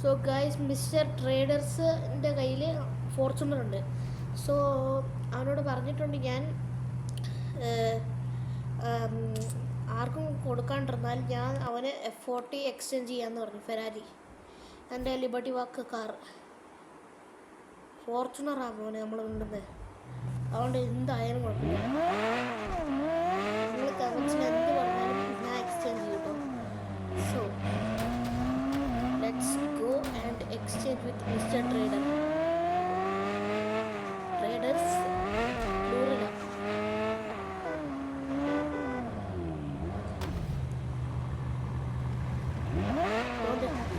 So guys, mister ട്രേഡേഴ്സിൻ്റെ കയ്യിൽ Fortuner ഉണ്ട്. So അവനോട് പറഞ്ഞിട്ടുണ്ട് ഞാൻ ആർക്കും കൊടുക്കാണ്ടിരുന്നാൽ ഞാൻ അവന് F40 എക്സ്ചേഞ്ച് ചെയ്യാമെന്ന് പറഞ്ഞു. ഫെരാരി, എൻ്റെ ലിബർട്ടി വാക്ക് കാർ ഫോർച്യൂണറാണ് അവന് നമ്മൾ ഉണ്ടെന്ന്. അതുകൊണ്ട് എന്തായാലും കുഴപ്പമില്ല. നിങ്ങൾ കമൻസിന് എന്ത് പറഞ്ഞാലും ഞാൻ എക്സ്ചേഞ്ച് ചെയ്യും കേട്ടോ. So let's go and exchange with mister trader. Traders പ്ലൂറല.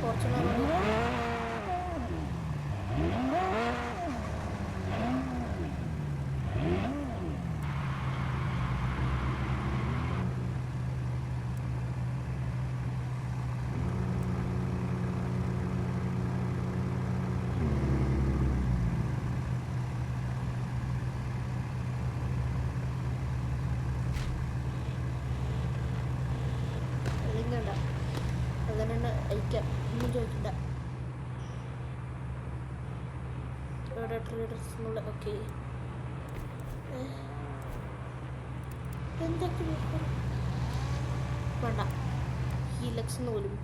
ഫോർച്യൂണർ അതന്നെ അയക്കാം, ഒന്നും ചോദിക്കണ്ട. Traders okay. എന്തൊക്കെ വേണ്ട ഈ ലക്ഷം പോലും.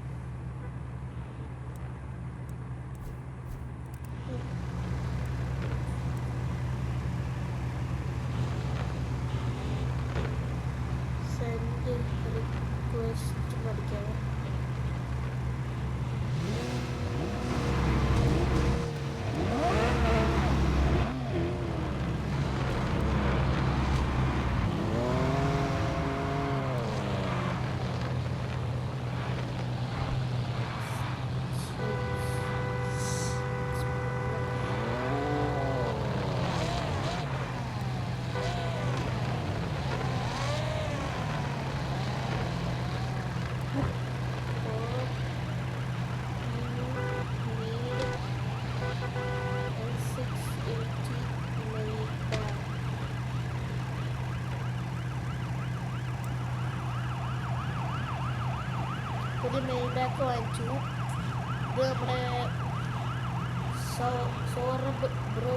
സെൻഡ് റിക്വസ്റ്റ് പഠിക്കാമോ? പുതിയ മെയിൻ ബാക്ക് വാങ്ങിച്ചു. ഇത് നമ്മുടെ സോറബ് ബ്രോ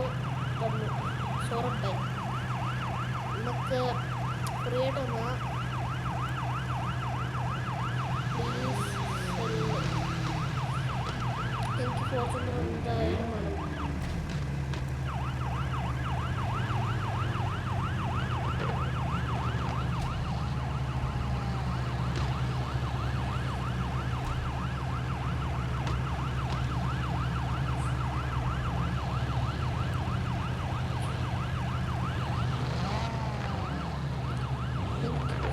തന്നു. സോറബ് ബൈ നമുക്ക് ക്രിയേറ്റ് എന്നാൽ പ്ലീസ്. എനിക്ക് ഫോർച്യൂണർ എന്തായാലും വേണം.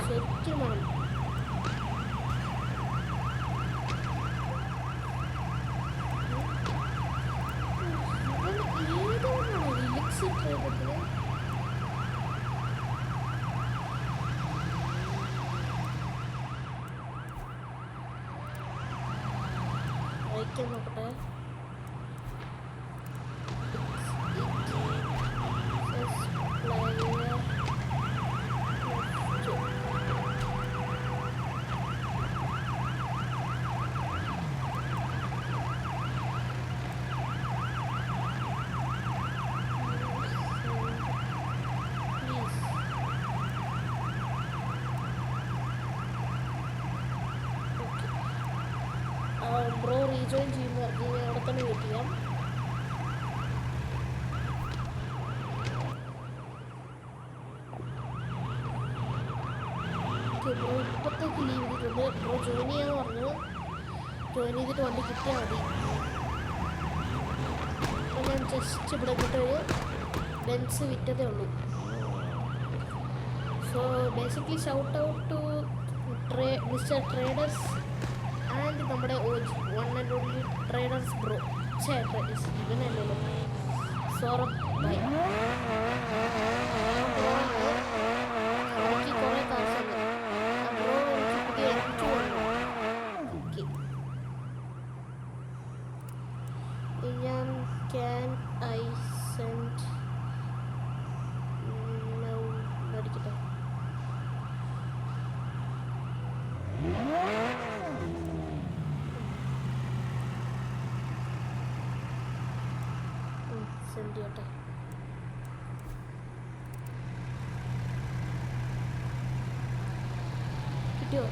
ശരിക്കും വേണം. അയക്കാൻ നോക്കട്ടെ. ബ്രോ റീജോയിൻ ചെയ്യുന്ന പറഞ്ഞു. അവിടെ തന്നെ വെയിറ്റ് ചെയ്യാം. ബ്രോ ഇപ്പോഴത്തേക്ക് ലീവ് ചെയ്തിട്ടുണ്ട്. ബ്രോ ജോയിൻ ചെയ്യാൻ പറഞ്ഞു. ജോയിൻ ചെയ്തിട്ട് വണ്ടി കിട്ടിയാൽ മതി. അപ്പോൾ ഞാൻ ജസ്റ്റ് ഇവിടെ കിട്ടൊരു ബെൻസ് വിറ്റതേ ഉള്ളൂ. So basically shout out to mister traders and നമ്മുടെ one and only traders bro. Traders ഇവനല്ലോ സോറബ് ബൈ. എനിക്ക് കുറേ കാശുണ്ട്. ബ്രോ എനിക്ക് പുതിയ എഡിറ്റ് വന്നു. ഓക്കെ, ഞാൻ ക്യാൻ ഐ സെൻഡ് അടിക്കട്ടെ. സെൻഡ് ചെയ്യട്ടെ. കിട്ടിയോ?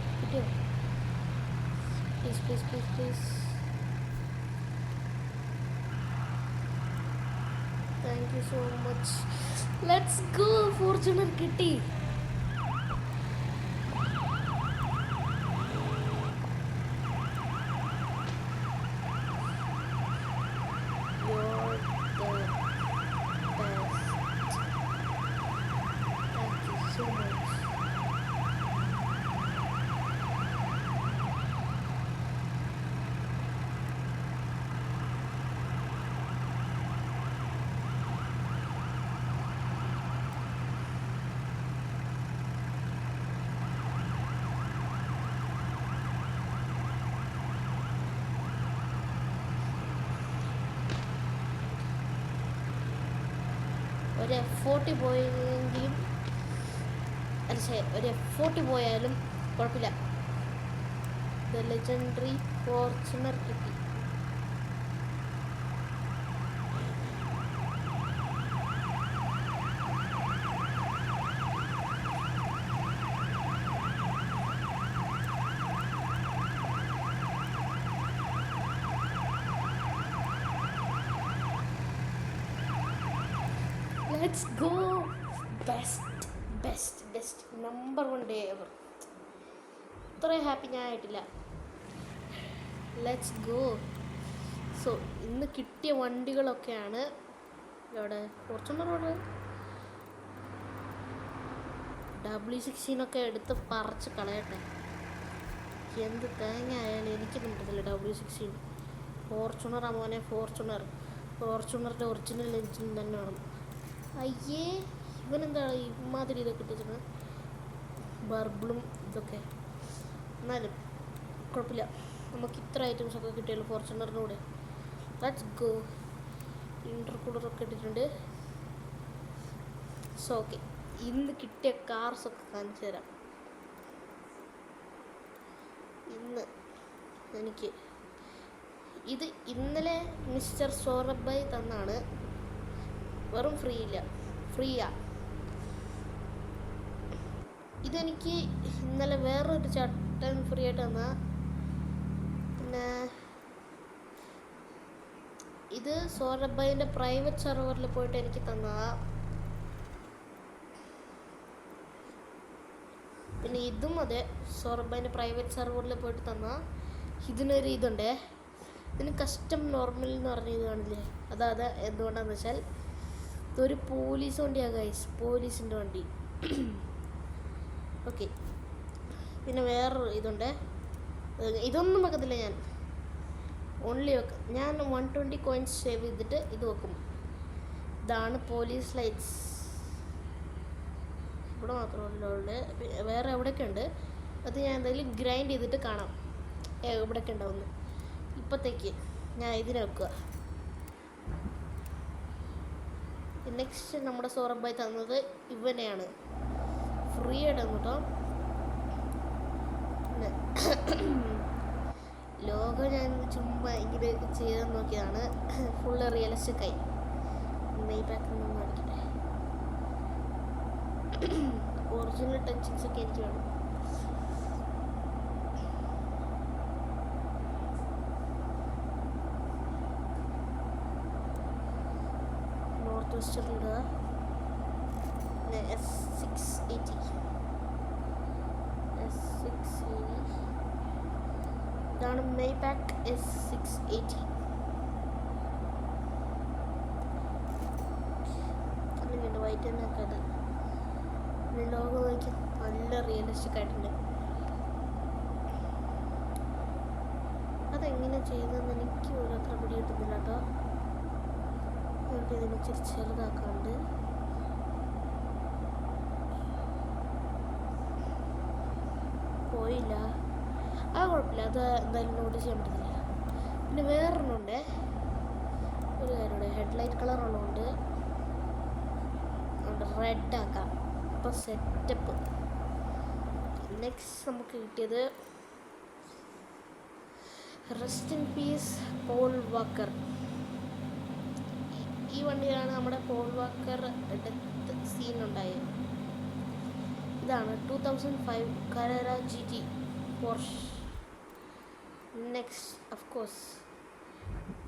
Please. Thank you so much. Let's go. Fortuner കിട്ടി. ഒരു F40 പോയെങ്കിലും ഒരു F40 പോയാലും കുഴപ്പമില്ല. ദ ലെജൻഡറി ഫോർച്യൂണർ കിട്ടി. Let's go. Best number 1 day ever. ഇത്രയും ഹാപ്പി ഞാൻ ആയിട്ടില്ല. Let's go. സോ ഇന്ന് കിട്ടിയ വണ്ടികളൊക്കെയാണ്. ഇവിടെ ഫോർച്യൂണറോട് W16 എടുത്ത് പറിച്ച് കളയട്ടെ. എന്ത് തേങ്ങ ആയാലും എനിക്ക് കിട്ടത്തില്ല W16. ഫോർച്യൂണർ മോനെ, ഫോർച്യൂണറിൻ്റെ ഒറിജിനൽ എഞ്ചിൻ തന്നെ വേണം. അയ്യേ, ഇവനെന്താണ് ഇമാതിരി ഇതൊക്കെ ഇട്ടിരിക്കുന്നത്, ബർബിളും ഇതൊക്കെ. എന്നാലും കുഴപ്പമില്ല, നമുക്ക് ഇത്ര ഐറ്റംസൊക്കെ കിട്ടിയല്ലോ ഫോർച്യൂണറിൻ്റെ കൂടെ. Let's go. ഇൻ്റർകൂളറൊക്കെ ഇട്ടിട്ടുണ്ട്. സോ ഓക്കെ, ഇന്ന് കിട്ടിയ കാർസൊക്കെ കാണിച്ചു തരാം. ഇന്ന് എനിക്ക് ഇത് ഇന്നലെ മിസ്റ്റർ സോറബായി തന്നാണ്. വെറും ഫ്രീയാ. ഇതെനിക്ക് ഇന്നലെ വേറൊരു ചേട്ടൻ ഫ്രീ ആയിട്ട് തന്ന. പിന്നെ ഇത് സോറബായിൻ്റെ പ്രൈവറ്റ് സെർവറിൽ പോയിട്ട് എനിക്ക് തന്നതാ. പിന്നെ ഇതും അതെ, സോറബായിൻ്റെ പ്രൈവറ്റ് സെർവറിൽ പോയിട്ട് തന്ന. ഇതിനൊരു ഇതുണ്ട്, ഇതിന് കസ്റ്റം നോർമൽ എന്ന് പറഞ്ഞ ഇത് കാണില്ലേ, അതായത് എന്തുകൊണ്ടാണെന്ന് വെച്ചാൽ ഇതൊരു പോലീസ് വണ്ടിയാണ് ഗൈസ്, പോലീസിൻ്റെ വണ്ടി. ഓക്കെ, പിന്നെ വേറൊരു ഇതുണ്ട്. ഇതൊന്നും വെക്കത്തില്ല ഞാൻ, ഓൺലി വെക്കാം. ഞാൻ 120 കോയിൻസ് സേവ് ചെയ്തിട്ട് ഇത് വെക്കും. ഇതാണ് പോലീസ് ലൈറ്റ്സ്. ഇവിടെ മാത്രമല്ല ഉള്ളത്, വേറെ എവിടെയൊക്കെ ഉണ്ട്. അത് ഞാൻ എന്തായാലും ഗ്രൈൻഡ് ചെയ്തിട്ട് കാണാം എവിടെയൊക്കെ ഉണ്ടാവുന്നു. ഇപ്പോഴത്തേക്ക് ഞാൻ ഇതിനെ വെക്കുക. നെക്സ്റ്റ് നമ്മുടെ സോറബായി തന്നത് ഇവനെയാണ്, ഫ്രീ ആയിട്ട് കേട്ടോ. ലോഗോ ഞാൻ ചുമ്മാ ഇങ്ങനെ ചെയ്ത് നോക്കിയതാണ്. ഫുള്ള് റിയലിസ്റ്റിക് ആയി. നെയ് പാക്കൊന്നും കാണിക്കട്ടെ. ഒറിജിനൽ ടച്ചിങ്സ് ഒക്കെ എനിക്ക് വേണം. നോർത്ത് വെസ്റ്ററിലിടുക. S680 ഇതാണ് മെയ്പാക്ക് S680. അതിലുണ്ട് വൈറ്റ് തന്നെ ആക്കാതെ. ലോഗോ നോക്കി നല്ല റിയലിസ്റ്റിക് ആയിട്ടുണ്ട്. അതെങ്ങനെ ചെയ്തതെന്ന് എനിക്ക് ഓരോരുത്തർ പിടി കിട്ടുന്നില്ല കേട്ടോ. നമുക്ക് ഇതിനെ ഇച്ചിരി ചെറുതാക്കാണ്ട്. പോയില്ല, അത് കുഴപ്പമില്ല, അത് എന്തായാലും നോട്ട് ചെയ്യാൻ പറ്റത്തില്ല. പിന്നെ വേറൊരെണ്ണമുണ്ട്, ഒരു കാര്യമുണ്ട്, ഹെഡ്ലൈറ്റ് കളറുള്ളതുകൊണ്ട് റെഡ് ആക്കാം. അപ്പോൾ സെറ്റപ്പ്. നെക്സ്റ്റ് നമുക്ക് കിട്ടിയത് rest in peace Paul Walker. ഈ വണ്ടിയിലാണ് നമ്മുടെ പോൾ വാക്കർ ഡെത്ത് സീൻ ഉണ്ടായത്. ഇതാണ് 2005 കരേറ GT Porsche. Next of course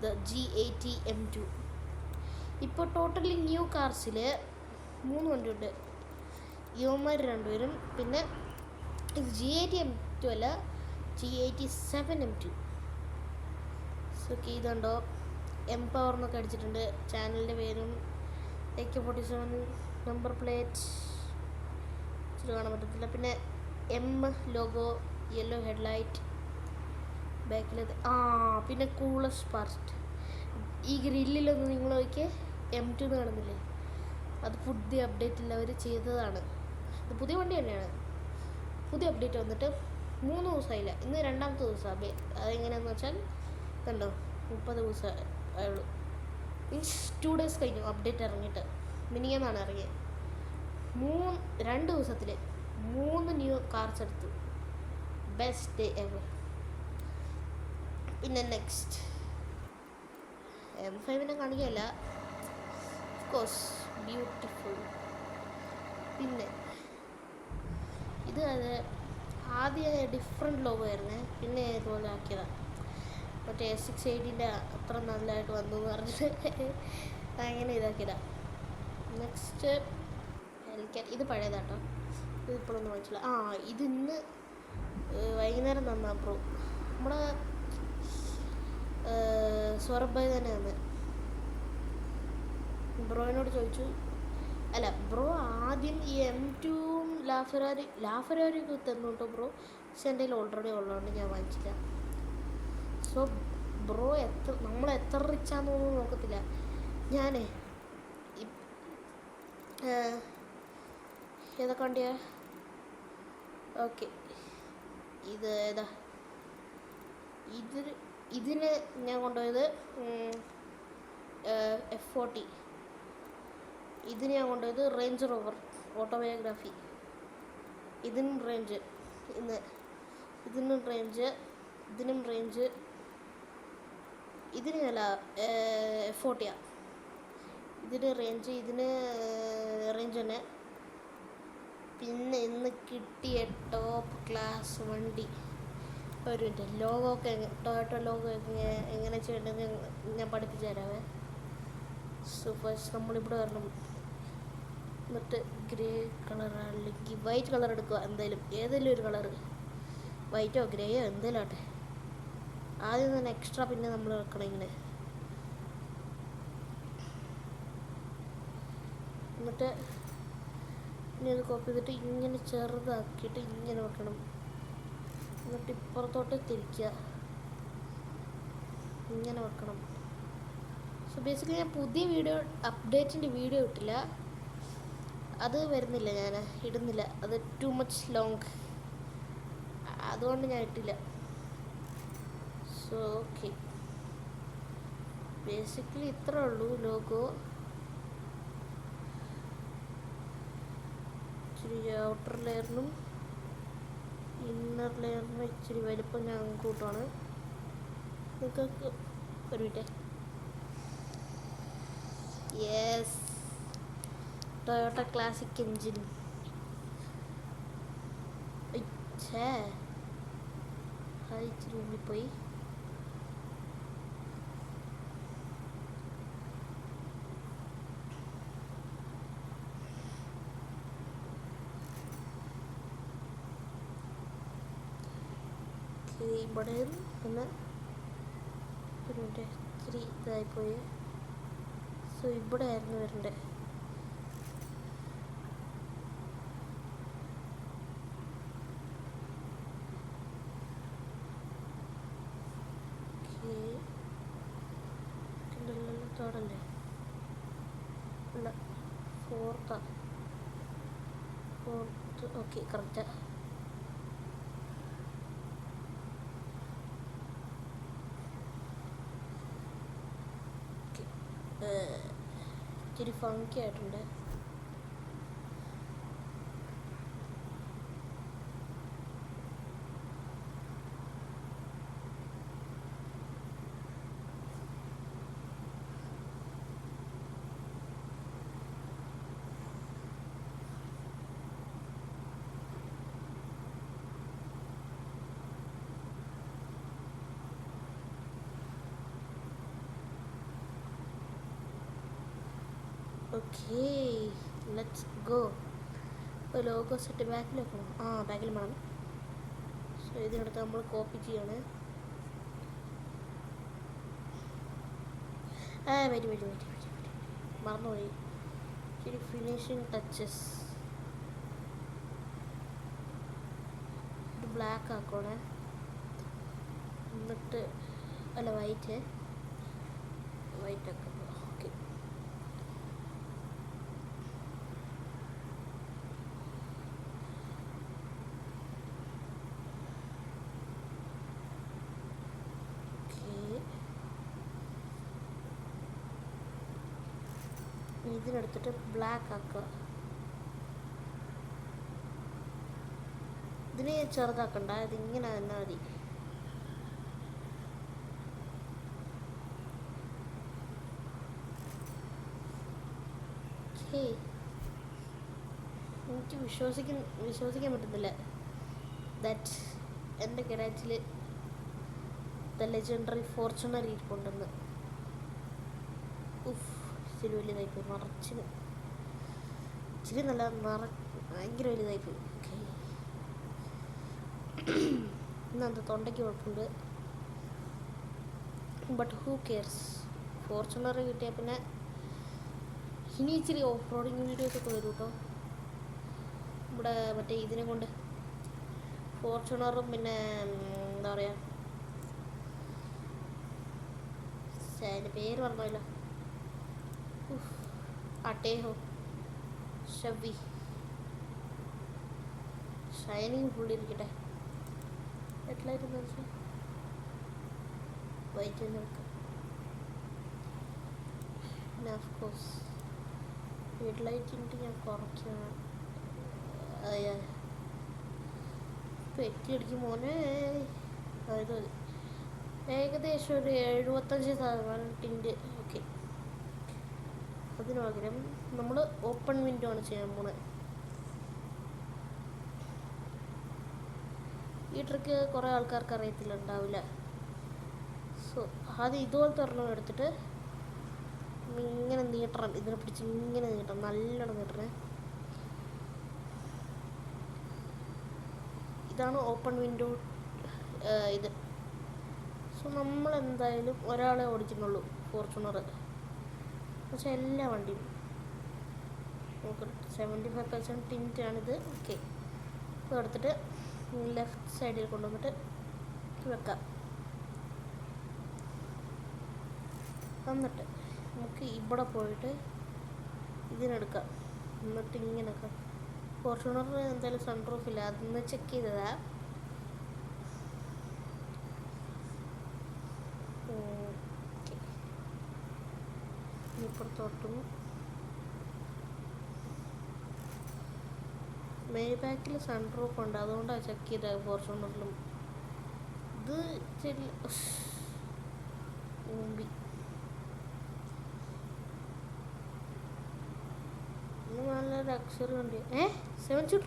the G80 M2. ഇപ്പോൾ ടോട്ടലി ന്യൂ കാർസിൽ 3 വണ്ടിയുണ്ട്. ഇവന്മാർ രണ്ടുപേരും. പിന്നെ ഇത് G80 M2 അല്ല, G87 M2. സോ ഇതുണ്ടോ എംപവർ എന്നൊക്കെ അടിച്ചിട്ടുണ്ട്. ചാനലിൻ്റെ പേരും AK-47 നമ്പർ പ്ലേറ്റ് ഇച്ചിരി കാണാൻ പറ്റത്തില്ല. പിന്നെ M ലോഗോ, യെല്ലോ ഹെഡ്ലൈറ്റ്, ബാക്കിൽ പിന്നെ കൂളസ്റ്റ് പാർട്ട്. ഈ ഗ്രില്ലിലൊന്ന് നിങ്ങൾ നോക്കിയേ, M2 എന്ന് കാണുന്നില്ലേ, അത് പുതിയ അപ്ഡേറ്റിൽ അവർ ചെയ്തതാണ്. ഇത് പുതിയ വണ്ടി തന്നെയാണ്. പുതിയ അപ്ഡേറ്റ് വന്നിട്ട് 3 ദിവസമായില്ല, ഇന്ന് 2ാമത്തെ ദിവസമാണ്. അതെങ്ങനെയാണെന്ന് വെച്ചാൽ കണ്ടോ, 30 ദിവസം ആയുള്ളൂ. മീൻസ് 2 ഡേയ്സ് കഴിഞ്ഞു അപ്ഡേറ്റ് ഇറങ്ങിയിട്ട്. മിനിങ്ങന്നാണ് ഇറങ്ങിയത്. 2 ദിവസത്തിൽ 3 ന്യൂ കാർസ് എടുത്തു. Best day ever. പിന്നെ നെക്സ്റ്റ് M5 കാണിക്കുകയല്ല, ഓഫ്കോഴ്സ് ബ്യൂട്ടിഫുൾ. പിന്നെ ഇത് ആദ്യം ഡിഫറെൻറ്റ് ലോഗോ ആയിരുന്നേ, പിന്നെ ഇതുപോലെ ആക്കിയതാണ്. മറ്റേ S680 അത്ര നല്ലതായിട്ട് വന്നു എന്ന് പറഞ്ഞിട്ട് അങ്ങനെ ഇതാക്കിയതാണ്. നെക്സ്റ്റ് ഇത് പഴയതാട്ടോ, ഇത് ഇപ്പോഴൊന്നും വാങ്ങിച്ചില്ല. ഇത് ഇന്ന് വൈകുന്നേരം തന്നാ ബ്രോ. നമ്മുടെ സൗരഭ് തന്നെ വന്ന് ബ്രോയിനോട് ചോദിച്ചു. അല്ല, ബ്രോ ആദ്യം ഈ M2-ഉം ലാഫെരാരിയൊക്കെ തന്നു കേട്ടോ ബ്രോ. പക്ഷെ എൻ്റെ കയ്യിൽ ഓൾറെഡി ഉള്ളതുകൊണ്ട് ഞാൻ വാങ്ങിച്ചില്ല. സോ ബ്രോ നമ്മൾ എത്ര റിച്ചാണെന്നൊന്നും നോക്കത്തില്ല. ഞാനേ ഏതൊക്കെ വണ്ടിയാ? ഓക്കെ, ഇത് ഏതാ? ഇതിന് ഞാൻ കൊണ്ടുപോയത് F40. ഇതിന് ഞാൻ കൊണ്ടുപോയത് റേഞ്ച് റോവർ ഓട്ടോബയോഗ്രാഫി. ഇതിനും റേഞ്ച്, ഇതിനും റേഞ്ച്, ഇതിനും റേഞ്ച്. ഇതിന് അല്ല, F40. ഇതിന് റേഞ്ച്, ഇതിന് റേഞ്ച് തന്നെ. പിന്നെ ഇന്ന് കിട്ടിയ ടോപ്പ് ക്ലാസ് വണ്ടി ഒരു മിനിറ്റ്, ലോഗോ ഒക്കെ ടൊയോട്ട ലോഗോ എങ്ങനെ ചെയ്യേണ്ടതെന്ന് ഞാൻ പഠിപ്പിച്ചു തരാവേ. സോ ഫസ്റ്റ് നമ്മളിവിടെ വരണം. എന്നിട്ട് ഗ്രേ കളർ അല്ലെങ്കിൽ വൈറ്റ് കളർ എടുക്കുക. ഏതെങ്കിലും ഒരു കളർ, വൈറ്റോ ഗ്രേയോ എന്തെങ്കിലും ആട്ടെ. ആദ്യം തന്നെ എക്സ്ട്രാ പിന്നെ നമ്മൾ വെക്കണം ഇങ്ങനെ. എന്നിട്ട് ഇനി ഇത് കോപ്പി ചെയ്തിട്ട് ഇങ്ങനെ ചെറുതാക്കിയിട്ട് ഇങ്ങനെ വെക്കണം. എന്നിട്ട് ഇപ്പുറത്തോട്ട് തിരിക്കുക, ഇങ്ങനെ വെക്കണം. സോ ബേസിക്കലി ഞാൻ പുതിയ അപ്ഡേറ്റിൻ്റെ വീഡിയോ ഇട്ടില്ല, അത് വരുന്നില്ല, ഞാൻ ഇടുന്നില്ല. അത് ടു മച്ച് ലോങ്, അതുകൊണ്ട് ഞാൻ ഇട്ടില്ല. സോ ഓക്കെ, ബേസിക്കലി ഇത്രേ ഉള്ളൂ ലോഗോ. ഇച്ചിരി ഔട്ടർ ലെയറിനും ഇന്നർ ലെയറിനും ഇച്ചിരി വലിപ്പം ഞാൻ കൂട്ടുവാണ്. നിങ്ങൾക്ക് ഒരു minute. Yes, Toyota classic engine. അത് ഇച്ചിരി ഉള്ളിപ്പോയി. ഇവിടെ ഒന്ന് ഒരു മിനിറ്റ്, ഇച്ചിരി ഇതായിപ്പോയി. സോ ഇവിടെ ആയിരുന്നു വരണ്ടേ. തേർഡല്ലേ? അല്ല, ഫോർത്ത്. Okay, correct. ഇച്ചിരി ഫങ്കി ആയിട്ടുണ്ട്. Okay, let's go. ഇപ്പോൾ ലോഗോ സെറ്റ് ബാക്കിൽ വെക്കണം. ബാക്കിൽ വേണം. സോ ഇതിനടുത്ത് നമ്മൾ കോപ്പി ചെയ്യാണ്. വരി മറന്നുപോയി. ശരി, ഫിനിഷിങ് ടച്ചസ്. ഇത് ബ്ലാക്ക് ആക്കണേ. എന്നിട്ട് അല്ല വൈറ്റ് ആക്കുക. ഓക്കെ, ഇതിനെടുത്തിട്ട് ബ്ലാക്ക് ആക്കുക. ഇതിനെ ചെറുതാക്കണ്ട, ഇതിങ്ങനെ തന്നെ മതി. എനിക്ക് വിശ്വസിക്കാൻ പറ്റുന്നില്ല ദാറ്റ് എൻ്റെ ഗരാജിൽ ദ ലെജൻഡറി ഫോർച്യൂണർ ഇരിപ്പുണ്ടെന്ന്. ഇച്ചിരി വലുതായിപ്പോയി, ഇച്ചിരി നല്ല ഭയങ്കര വലുതായിപ്പോയി. ഓക്കെ, ഇന്നെന്താ തൊണ്ടയ്ക്ക് കുഴപ്പമുണ്ട്. But who CARES. ഫോർച്യൂണർ കിട്ടിയാൽ പിന്നെ ഇനി ഇച്ചിരി ഓഫ് റോഡിങ് വീഡിയോസൊക്കെ വരും കേട്ടോ. ഇവിടെ മറ്റേ ഇതിനെ കൊണ്ട് ഫോർച്യൂണറും പിന്നെ എന്താ പറയുക, അതിൻ്റെ പേര് പറഞ്ഞല്ലോ, അട്ടേഹോ ഷവി ഷൈനിങ് ഫുള്ളിരിക്കട്ടെ. എട്ടിലായിരുന്നു വൈറ്റ് നോക്കാം. പിന്നെ ഓഫ് കോഴ്സ് ഹെഡ് ലൈറ്റിൻ്റെ ഞാൻ കുറയ്ക്കണം. പെറ്റി അടിക്കും മോനെ. അതായത് ഏകദേശം ഒരു 75% ടിൻറ്റ്. ഓക്കെ, അതിന് പകരം നമ്മൾ ഓപ്പൺ വിൻഡോ ആണ് ചെയ്യാൻ പോണത്. ഈ ട്രിക്ക് കുറേ ആൾക്കാർക്ക് അറിയത്തില്ലുണ്ടാവില്ല. സോ ആദ്യം ഇതുപോലത്തെ ഒരെണ്ണം എടുത്തിട്ട് ഇങ്ങനെ നീട്ടണം. ഇതിനെ പിടിച്ച് ഇങ്ങനെ നീട്ടണം, നല്ലോണം നീട്ടണേ. ഇതാണ് ഓപ്പൺ വിൻഡോ ഇത്. സോ നമ്മൾ എന്തായാലും ഒരാളെ ഓടിക്കുന്നുള്ളൂ ഫോർച്യൂണർ. പക്ഷേ എല്ലാ വണ്ടിയും നമുക്ക് 75% ടിൻറ്റാണിത്. ഓക്കെ, ഇത് എടുത്തിട്ട് ലെഫ്റ്റ് സൈഡിൽ കൊണ്ടുവന്നിട്ട് വെക്കാം. എന്നിട്ട് നമുക്ക് ഇവിടെ പോയിട്ട് ഇതിനെടുക്കാം. എന്നിട്ട് ഇങ്ങനെയൊക്കെ ഫോർച്യൂണറിന് എന്തായാലും സൺറൂഫ് ഇല്ല, അതൊന്ന് ചെക്ക് ചെയ്തതാ. ഓക്കെ, ഇപ്പുറത്തോട്ടും മെയ് ബാക്കിൽ സൺറൂഫ് ഉണ്ട്, അതുകൊണ്ടാണ് ചെക്ക് ചെയ്തത്. ഫോർച്യൂണറിലും ഇത് ചെറിയ മുമ്പി നല്ല ലക്ഷറി ഉണ്ട്. 7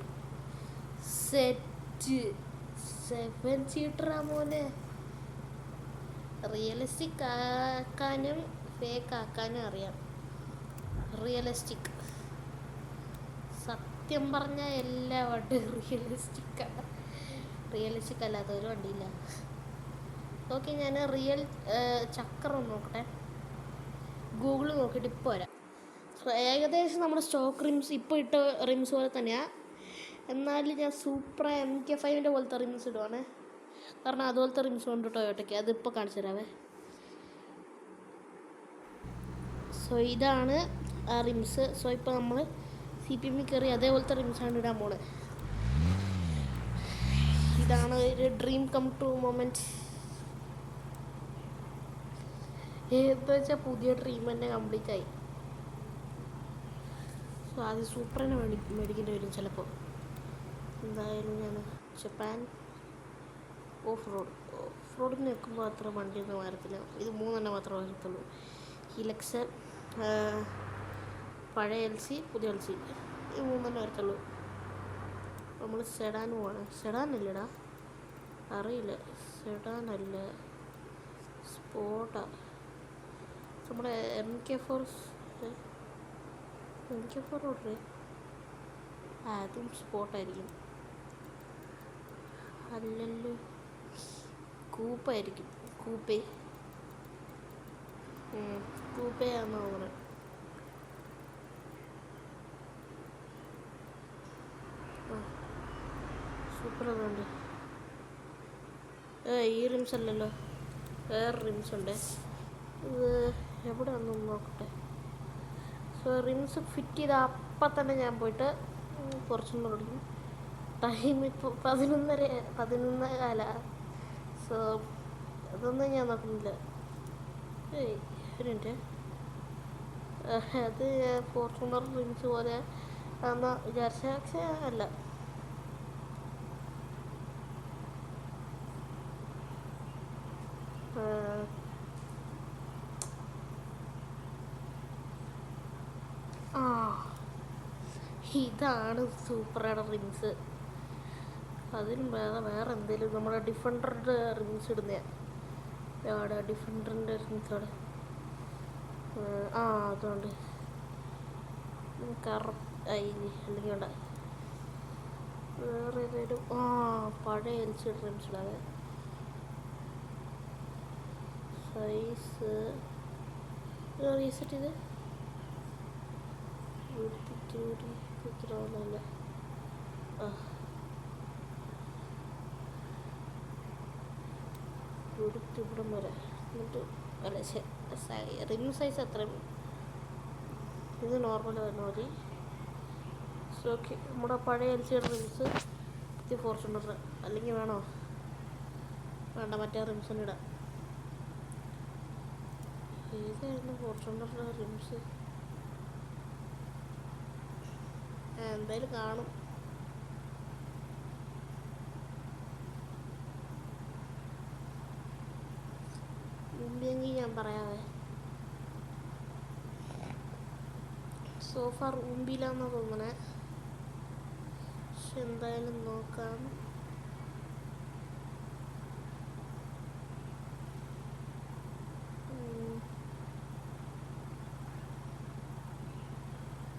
സീറ്ററാ മോനെ. റിയലിസ്റ്റിക് ആക്കാനും ഫേക്ക് ആക്കാനും അറിയാം. റിയലിസ്റ്റിക്, സത്യം പറഞ്ഞാൽ എല്ലാ വണ്ടിയും റിയലിസ്റ്റിക് അല്ലാത്ത ഒരു വണ്ടിയില്ല. ഓക്കെ, ഞാൻ റിയൽ ചക്രം നോക്കട്ടെ, ഗൂഗിളിൽ നോക്കിയിട്ട് ഇപ്പോൾ വരാം. ഏകദേശം നമ്മുടെ സ്റ്റോക്ക് റിംസ് ഇപ്പോൾ ഇട്ട റിംസ് പോലെ തന്നെയാണ്. എന്നാലും ഞാൻ സൂപ്പർ MK5 പോലത്തെ റിംസ് ഇടുവാണ്. കാരണം അതുപോലത്തെ റിംസ് കൊണ്ട് ടൊയോട്ടയ്ക്ക് അതിപ്പോൾ കാണിച്ചു തരാവേ. സോ ഇതാണ് ആ റിംസ്. സോ ഇപ്പോൾ നമ്മൾ CPM കയറി അതേപോലത്തെ റിംസാണ് ഇടാൻ പോണത്. ഇതാണ് ഒരു ഡ്രീം കം ട്രൂ മൊമെൻറ്റ്. എന്താ വെച്ചാൽ പുതിയ ഡ്രീം തന്നെ കംപ്ലീറ്റ് ആയി. സോ ആദ്യം സൂപ്പറിനെ മേടിക്കേണ്ടി വരും ചിലപ്പോൾ. എന്തായാലും ഞാൻ ജപ്പാൻ ഓഫ് റോഡിന് നിൽക്കുമ്പോൾ അത്ര വണ്ടിയൊന്നും വരത്തില്ല. ഇത് 3 മാത്രമേ വരത്തുള്ളൂ. ഹിലക്സ്, പഴയ LC, പുതിയ LC, ഈ 3 വരത്തുള്ളൂ. നമ്മൾ സെഡാൻ പോവാണ്. സെഡാനല്ലടാ, അറിയില്ല, സെഡാനല്ല, സ്പോട്ടാ. നമ്മുടെ MK4 എനിക്ക് പറഞ്ഞോട്ടെ അതും സ്പോട്ടായിരിക്കും. അല്ലല്ലോ, കൂപ്പായിരിക്കും. കൂപ്പേ കൂപ്പയാണെന്ന് തോന്നുന്നത്. സൂപ്പർ അതുണ്ട്. ഈ റിംസ് അല്ലല്ലോ, വേറെ റിംസ് ഉണ്ട്. ഇത് എവിടെ വന്നൊന്ന് നോക്കട്ടെ. സോ റിംസ് ഫിറ്റ് ചെയ്ത അപ്പം തന്നെ ഞാൻ പോയിട്ട് കുറച്ചും കൂടെ ഓടിക്കും. ടൈം ഇപ്പോൾ 11:11 സോ അതൊന്നും ഞാൻ നോക്കുന്നില്ല. ഒരു മിനിറ്റ്, അത് ഫോർച്യൂണർ റിംസ് പോലെ ആണെന്ന് വിചാരിച്ച, പക്ഷേ അല്ല. ഇതാണ് സൂപ്പർ റൈഡർ റിംസ്. അതിനും വേറെ എന്തെങ്കിലും നമ്മുടെ ഡിഫൻഡറിൻ്റെ റിംസ് ഇടുന്ന ഡിഫൻഡറിൻ്റെ റിംസ് അവിടെ. അതുകൊണ്ട് അല്ലെങ്കിൽ വേണ്ട, വേറെ ഏതെങ്കിലും പഴയ എൽസിയുടെ റിംസ് ഇടാതെ. സൈസ് റീസെറ്റ് ചെയ്ത് ഒന്നുമില്ല. ഇവിടം വരെ എന്നിട്ട് അല്ല, റിം സൈസ് അത്രയും. ഇത് നോർമൽ വരുന്ന മതി. സോ ഓക്കെ, നമ്മുടെ പഴയ എൽസിയുടെ റിംസ് ഫോർച്യൂണർ. അല്ലെങ്കിൽ വേണോ? വേണ്ട, മറ്റേ റിംസിന് ഇടാം. ഏതായിരുന്നു ഫോർച്യൂണറിൻ്റെ റിംസ്? എന്തായാലും കാണും. മുമ്പെങ്കിൽ ഞാൻ പറയാവേ. സോഫാർ മുമ്പിലാന്നാ തോന്നണേ, പക്ഷെ എന്തായാലും നോക്കാം.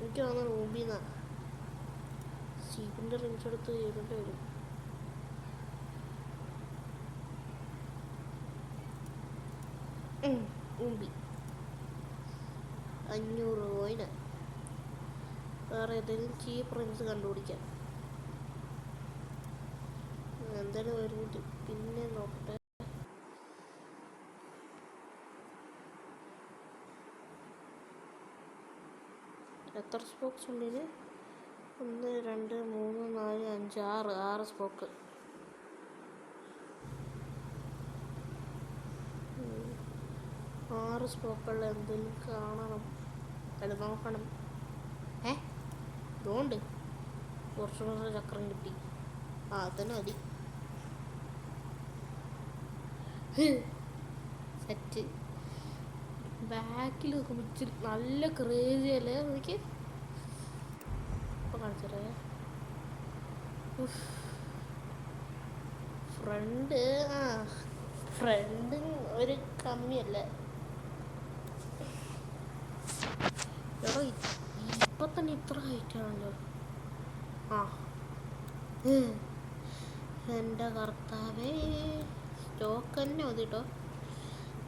എനിക്ക് തോന്നുന്നു മുമ്പിന്നാ. സ്റ്റീഫിൻ്റെ റിംസ് എടുത്ത് ചെയ്തിട്ട് വരും. മുമ്പി 500 കോയിന്. വേറെ ഏതെങ്കിലും ചീപ്പ് റിംസ് കണ്ടുപിടിക്കാം. എന്തായാലും ഒരു മിനിറ്റ് പിന്നെ നോക്കട്ടെ. എത്ര സ്പോക്സ് ഉണ്ട് ഇതിന്? 1 2 3 4 5 6 സ്പോക്ക്. 6 സ്പോക്കുള്ള എന്തെങ്കിലും കാണണം, അല്ല നോക്കണം. ഇതുകൊണ്ട് കുറച്ചുകൂടെ ചക്രം കിട്ടി. അതന്നെ മതി. സെറ്റ്. ബാക്കിൽ നോക്കുമ്പോൾ ഇച്ചിരി നല്ല ക്രേസി അല്ലേ എനിക്ക്. ഇപ്പോൾ കാണിച്ചേ ഫ്രണ്ട്. ഫ്രണ്ട് ഒരു കമ്മിയല്ല. എടോ ഇപ്പം തന്നെ ഇത്ര ഹൈറ്റാണല്ലോ. എൻ്റെ കർത്താവേ, സ്റ്റോക്ക് തന്നെ മതി കേട്ടോ.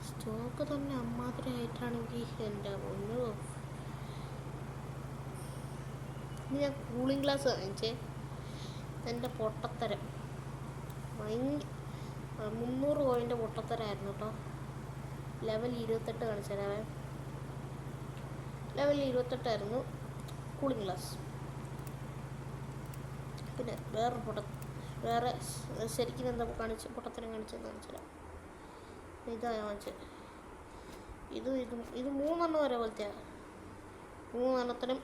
സ്റ്റോക്ക് തന്നെ അമ്മാതിരി ആയിട്ടാണെങ്കിൽ എൻ്റെ പൊന്നോ. ഇനി ഞാൻ കൂളിംഗ് ഗ്ലാസ് വാങ്ങിച്ചേ. എൻ്റെ പൊട്ടത്തരം 300 കോയിൻ്റെ പൊട്ടത്തരമായിരുന്നു കേട്ടോ. ലെവൽ 28 കാണിച്ചു തരാവേ. Level 28 cooling glass. പിന്നെ വേറെ ശരിക്കും എന്താ പൊട്ടത്തരം കാണിച്ചെന്ന് കാണിച്ചില്ല. ഇതാണ് വാങ്ങിച്ചത്. ഇത് 3 വരെ പോലത്തെ. 3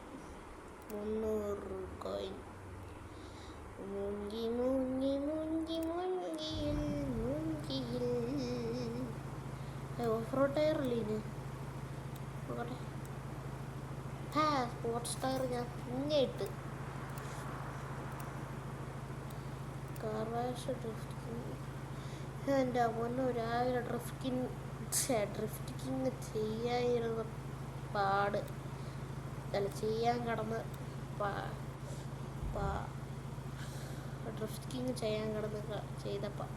300 കോയിൻ. മുങ്ങി മുങ്ങി മുങ്ങി മുങ്ങിയിൽ മുങ്ങിയിൽ. ഓഫ് റോഡ് ടയറല്ലേ ഇത്? നോക്കട്ടെ. സ്പോർട്സ് ടയർ ഞാൻ ഇങ്ങേട്ട്. Car wash drifting. എൻ്റെ പൊന്നോ, രാവിലെ ഡ്രിഫ്റ്റിങ്. ഡ്രിഫ്റ്റിങ് ചെയ്യാതിരുന്ന പാട്. അല്ല ചെയ്യാൻ കടന്ന് ഡ്രിഫ്റ്റിങ് ചെയ്യാൻ കടന്ന് ചെയ്തപ്പോൾ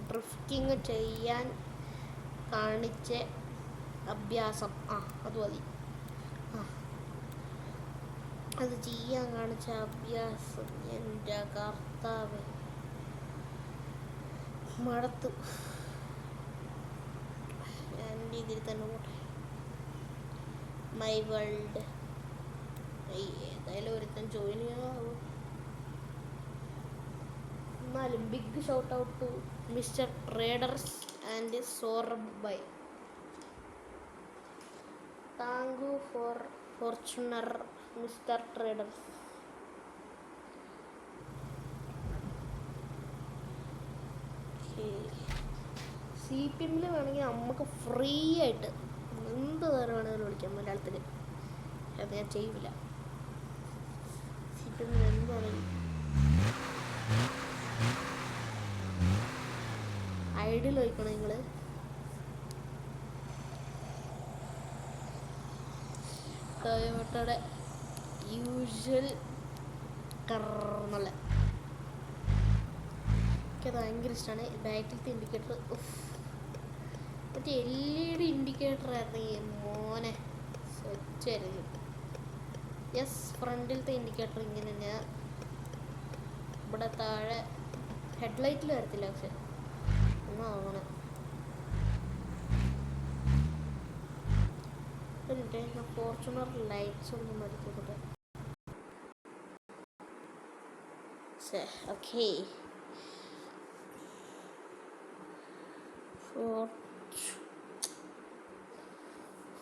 ഡ്രിഫ്റ്റിങ് ചെയ്യാൻ കാണിച്ച അഭ്യാസം അത് മതി. അത് ചെയ്യാൻ കാണിച്ച അഭ്യാസം എൻ്റെ കർത്താവ് മടുത്തു. ഞാൻ രീതിയിൽ തന്നെ പോട്ടെ. മൈ വേൾഡ് ഏതായാലും ഒരുത്തൻ ജോയിൻ ചെയ്യാവും. എന്നാലും big shout out to mister traders and സോറബൈ. Thank you for Fortuner mister traders. CPM വേണമെങ്കിൽ നമുക്ക് ഫ്രീ ആയിട്ട് എന്ത് നേരം വേണമെങ്കിലും വിളിക്കാം മലയാളത്തിൽ. അത് ഞാൻ ചെയ്യില്ല. CPM എന്ത് വേണമെങ്കിലും ഐഡിയിൽ വയ്ക്കണം നിങ്ങൾ. ടൊയോട്ടയുടെ യൂഷ്വൽ കറന്നുള്ള എനിക്കത് ഭയങ്കര ഇഷ്ടമാണ്. ബാക്കിലത്തെ ഇൻഡിക്കേറ്റർ മറ്റേ LED ഇൻഡിക്കേറ്റർ ആയിരുന്നു മോനെ, സ്വച്ഛമായിരുന്നു. യെസ്, ഫ്രണ്ടിലത്തെ ഇൻഡിക്കേറ്റർ ഇങ്ങനെ തന്നെയാ. ഇവിടെ താഴെ ഹെഡ്ലൈറ്റിൽ വരത്തില്ല, പക്ഷെ ഒന്നും അങ്ങനെ. ഞാൻ ഫോർച്യൂണർ ലൈറ്റ്സ് ഒന്നും മടിക്കട്ടെ. Okay,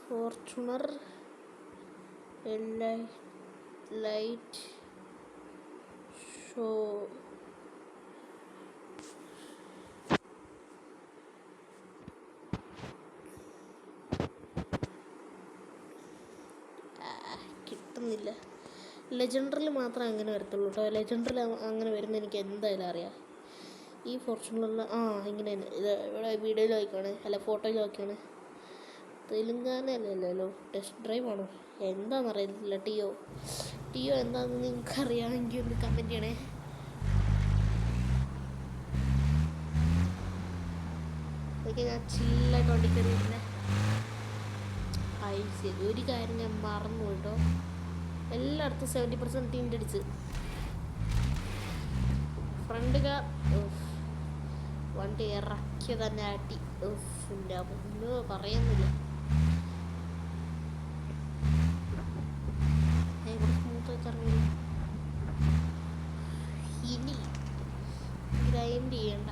Fortuner light show. കിട്ടുന്നില്ല. ലെജൻഡറിൽ മാത്രമേ അങ്ങനെ വരത്തുള്ളൂ കേട്ടോ. ലെജൻഡറിൽ അങ്ങനെ വരുന്ന എനിക്ക് എന്തായാലും അറിയാം. ഈ ഫോർച്യൂണറിൽ ഇങ്ങനെ തന്നെ. ഇത് ഇവിടെ വീഡിയോയിൽ നോക്കിയാണ്, അല്ല ഫോട്ടോയിൽ നോക്കിയാണ്. തെലുങ്കാനല്ലോ, ടെസ്റ്റ് ഡ്രൈവ് ആണോ എന്താണെന്നറിയത്തില്ല. ടിയോ എന്താണെന്ന് നിങ്ങൾക്ക് അറിയാമെങ്കിൽ ഒന്ന് കമൻറ്റ് ചെയ്യണേ. അതൊക്കെ ഞാൻ ചില്ലായിട്ട് വണ്ടിക്കറിയില്ല. ഒരു കാര്യം ഞാൻ മറന്നു കേട്ടോ, എല്ലായിടത്തും 70% ടീൻ്റെ അടിച്ച്. ഫ്രണ്ട് വണ്ടി ഇറക്കിയ തന്നെ ആട്ടി. ഒന്നും പറയുന്നില്ല. ഇനി ഗ്രൈൻഡ് ചെയ്യണ്ട.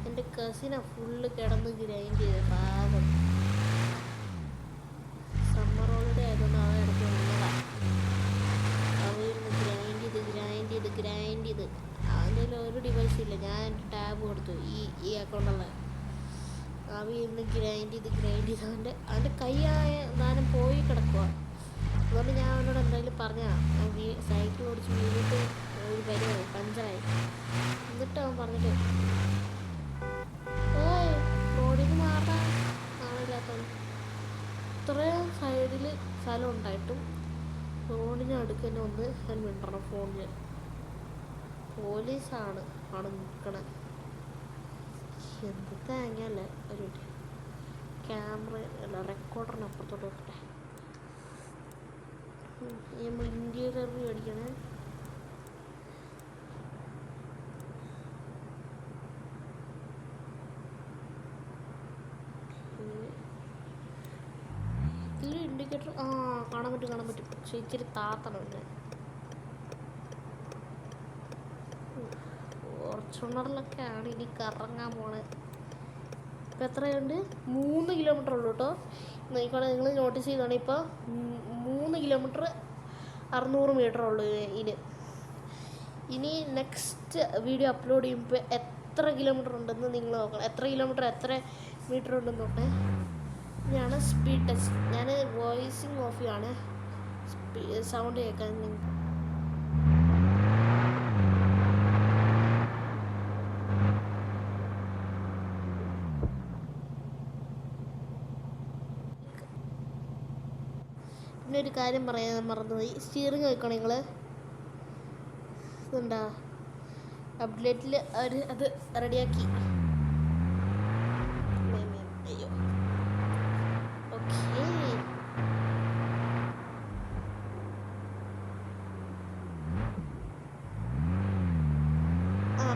എൻ്റെ കസിനെ ഫുള്ള് കിടന്ന് ഗ്രൈൻഡ് ചെയ്ത് പാവം. സമ്മർ ഹോളിഡേ ആയതുകൊണ്ട് അവൻ ഇടയ്ക്ക് വന്നതാണ്. അവന്ന് ഗ്രൈൻഡ് ചെയ്ത് അവൻ്റെ ഒരു ഡിവൈസ് ഇല്ല. ഞാൻ ടാബ് കൊടുത്തു ഈ അക്കൗണ്ടുള്ള. അവ ഇന്ന് ഗ്രൈൻഡ് ചെയ്ത് അവൻ്റെ കൈയായ ദാനം പോയി കിടക്കുക. അതുകൊണ്ട് ഞാൻ അവനോട് എന്തായാലും പറഞ്ഞാൽ സൈക്കിൾ ഓടിച്ച് വീണിട്ട് ഒരു പരിപാടി പഞ്ചറായി. എന്നിട്ട് അവൻ പറഞ്ഞിട്ട് റോഡിന് മാറാൻ ആളില്ലാത്തവൻ. ഇത്രയും സൈഡിൽ സ്ഥലം ഉണ്ടായിട്ടും റോഡിന് അടുക്ക് തന്നെ ഒന്ന് ഞാൻ മിണ്ടണം ഫോണിൽ. പോലീസാണ് അവിടെ നിൽക്കണേ. എന്ത് തേങ്ങയല്ലേ. ഒരു ക്യാമറ അല്ല റെക്കോർഡറിന് അപ്പുറത്തോട്ട് വെക്കട്ടെ. നമ്മൾ ഇൻറ്റീരിയർ മേടിക്കണേ. ഇതിൽ ഇൻഡിക്കേറ്റർ കാണാൻ പറ്റും. പക്ഷെ ഇച്ചിരി താത്തണം. പിന്നെ ഫോർച്യൂണറിലൊക്കെയാണ് ഇനി കറങ്ങാൻ പോണത്. ഇപ്പം എത്രയുണ്ട്? 3 കിലോമീറ്റർ ഉള്ളൂ കേട്ടോ. ഇപ്പോൾ നിങ്ങൾ നോട്ടീസ് ചെയ്താണ്. ഇപ്പോൾ 3 കിലോമീറ്റർ 600 മീറ്റർ ഉള്ളൂ. ഇനി നെക്സ്റ്റ് വീഡിയോ അപ്ലോഡ് ചെയ്യുമ്പോൾ എത്ര കിലോമീറ്റർ ഉണ്ടെന്ന് നിങ്ങൾ നോക്കണം. എത്ര മീറ്റർ ഉണ്ടെന്ന് നോക്കണേ. ഇതാണ് സ്പീഡ് ടെസ്റ്റ്. ഞാൻ വോയിസിങ് ഓഫ് ചെയ്യാണ്, സൗണ്ട് കേൾക്കാൻ. പിന്നെ ഒരു കാര്യം പറയാൻ മറന്നുപോയി, സ്റ്റിയറിംഗ് വെക്കണം നിങ്ങൾ. ഇതുണ്ടാ അപ്ഡേറ്റിൽ അവർ അത് റെഡിയാക്കി. അയ്യോ ഓക്കേ.